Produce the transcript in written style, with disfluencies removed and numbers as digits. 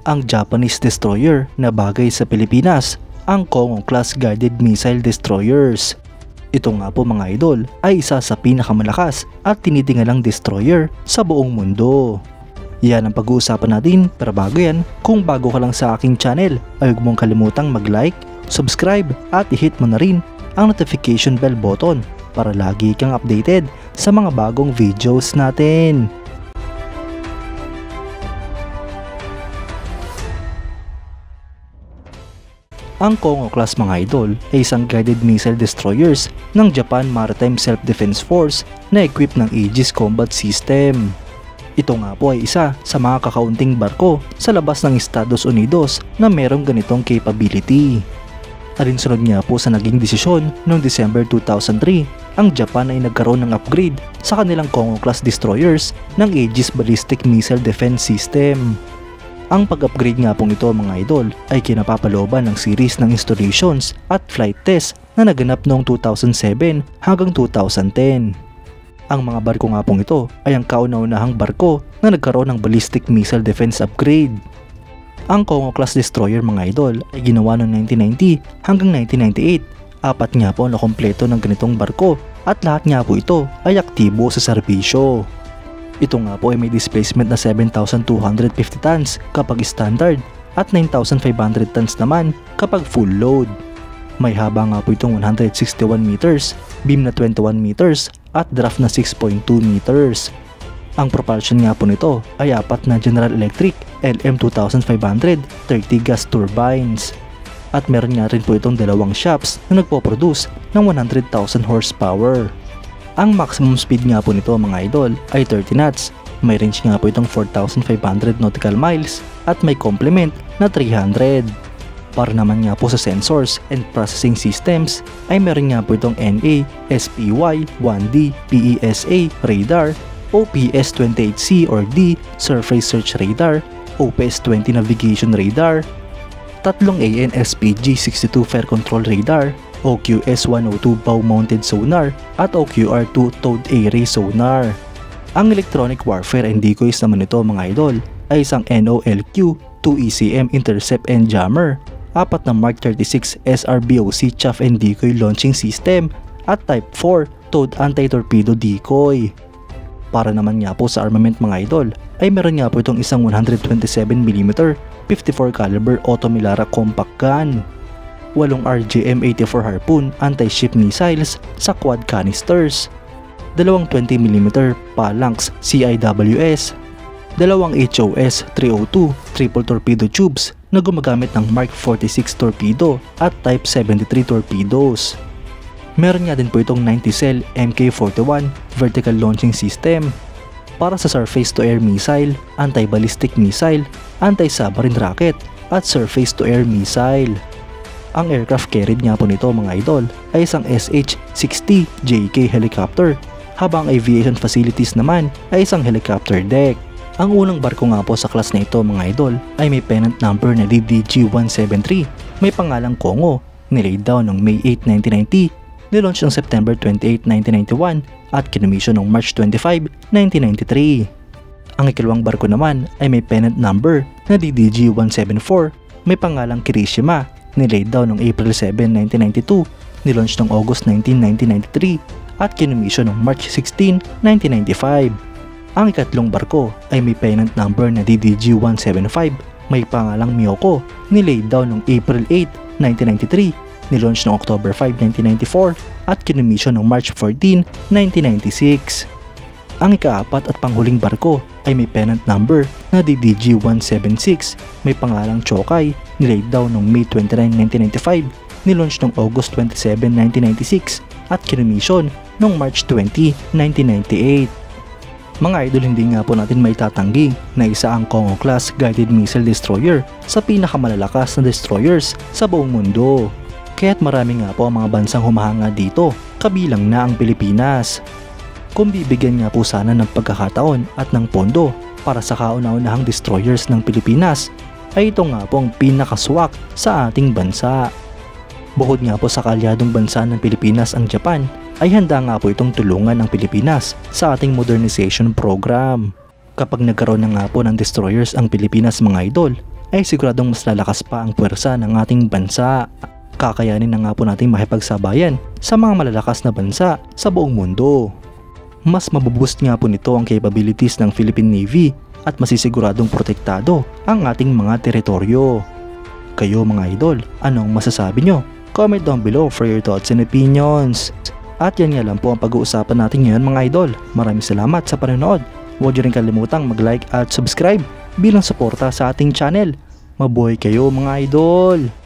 ang Japanese destroyer na bagay sa Pilipinas, ang Kongo-class guided missile destroyers. Ito nga po mga idol ay isa sa pinakamalakas at tinitingalang destroyer sa buong mundo. Yan ang pag-uusapan natin, pero bago yan, kung bago ka lang sa aking channel ay huwag mong kalimutang mag-like, subscribe at i-hit mo na rin ang notification bell button para lagi kang updated sa mga bagong videos natin. Ang Kongo-class mga idol ay isang guided missile destroyers ng Japan Maritime Self-Defense Force na equipped ng Aegis Combat System. Ito nga po ay isa sa mga kakaunting barko sa labas ng Estados Unidos na merong ganitong capability. Alinsunod nga po sa naging desisyon noong December 2003, ang Japan ay nagkaroon ng upgrade sa kanilang Kongo-class destroyers ng Aegis Ballistic Missile Defense System. Ang pag-upgrade nga pong ito mga idol ay kinapapalooban ng series ng installations at flight test na naganap noong 2007 hanggang 2010. Ang mga barko nga pong ito ay ang kauna-unahang barko na nagkaroon ng ballistic missile defense upgrade. Ang Kongo-class destroyer mga idol ay ginawa noong 1990 hanggang 1998. Apat nga po na kompleto ng ganitong barko at lahat nga po ito ay aktibo sa serbisyo. Ito nga po ay may displacement na 7,250 tons kapag standard at 9,500 tons naman kapag full load. May haba nga po itong 161 meters, beam na 21 meters at draft na 6.2 meters. Ang propulsion nga po nito ay apat na General Electric LM2500 30 gas turbines. At meron nga rin po itong dalawang shafts na nagpo-produce ng 100,000 horsepower. Ang maximum speed nga po nito mga idol ay 30 knots. May range nga po itong 4,500 nautical miles at may complement na 300. Para naman nga po sa sensors and processing systems ay meron nga po itong NA, SPY, 1D, PESA, radar, OPS-28C or D, surface search radar, OPS-20 navigation radar, tatlong AN/SPG-62 fire control radar, OQS-102 bow-mounted sonar at OQR-2 towed array sonar. Ang electronic warfare and decoys naman nito mga idol ay isang NOLQ 2ECM intercept and jammer, apat na Mark 36 SRBOC chaff and decoy launching system at Type 4 towed anti-torpedo decoy. Para naman nga po sa armament mga idol ay meron nga po itong isang 127mm 54 caliber Automilara compact gun, 8 RGM-84 Harpoon anti-ship missiles sa quad canisters, 2 20mm Phalanx CIWS, 2 HOS-302 triple torpedo tubes na gumagamit ng Mark 46 torpedo at Type 73 torpedoes. Meron nga din po itong 90-cell Mk-41 vertical launching system para sa surface-to-air missile, anti-ballistic missile, anti-submarine rocket at surface-to-air missile. Ang aircraft carried nga po nito mga idol ay isang SH-60 JK helicopter, habang aviation facilities naman ay isang helicopter deck. Ang unang barko nga po sa class na ito mga idol ay may pennant number na DDG-173, may pangalang Kongo, nilaid down noong May 8, 1990, nilaunch noong September 28, 1991 at kinumisyon noong March 25, 1993. Ang ikalawang barko naman ay may pennant number na DDG-174, may pangalang Kirishima, nilaid down noong April 7, 1992, nilaunch noong August 19, 1993 at kinumisyon noong March 16, 1995. Ang ikatlong barko ay may pennant number na DDG-175, may pangalang Miyoko, nilaid down noong April 8, 1993, nilaunch noong October 5, 1994 at kinumisyon noong March 14, 1996. Ang ikaapat at panghuling barko ay may pennant number na DDG-176, may pangalang Chokai, nilaid down noong May 29, 1995, nilaunch noong August 27, 1996 at kinumisyon noong March 20, 1998. Mga idol, hindi nga po natin maitatanggi na isa ang Kongo-class guided missile destroyer sa pinakamalalakas na destroyers sa buong mundo. Kaya't marami nga po ang mga bansang humahanga dito, kabilang na ang Pilipinas. Kung bibigyan nga po sana ng pagkakataon at ng pondo para sa kauna-unahang destroyers ng Pilipinas, ay ito nga po ang pinakaswak sa ating bansa. Bukod nga po sa kaalyadong bansa ng Pilipinas ang Japan, ay handa nga po itong tulungan ang Pilipinas sa ating modernization program. Kapag nagkaroon na nga po ng destroyers ang Pilipinas mga idol, ay siguradong mas lalakas pa ang puwersa ng ating bansa. Kakayanin na nga po natin makipagsabayan sa mga malalakas na bansa sa buong mundo. Mas mabuboost nga po nito ang capabilities ng Philippine Navy at masisiguradong protektado ang ating mga teritoryo. Kayo mga idol, anong masasabi nyo? Comment down below for your thoughts and opinions. At yan nga lang po ang pag-uusapan natin ngayon mga idol. Maraming salamat sa panonood. Huwag nyo rin kalimutang mag-like at subscribe bilang suporta sa ating channel. Mabuhay kayo mga idol!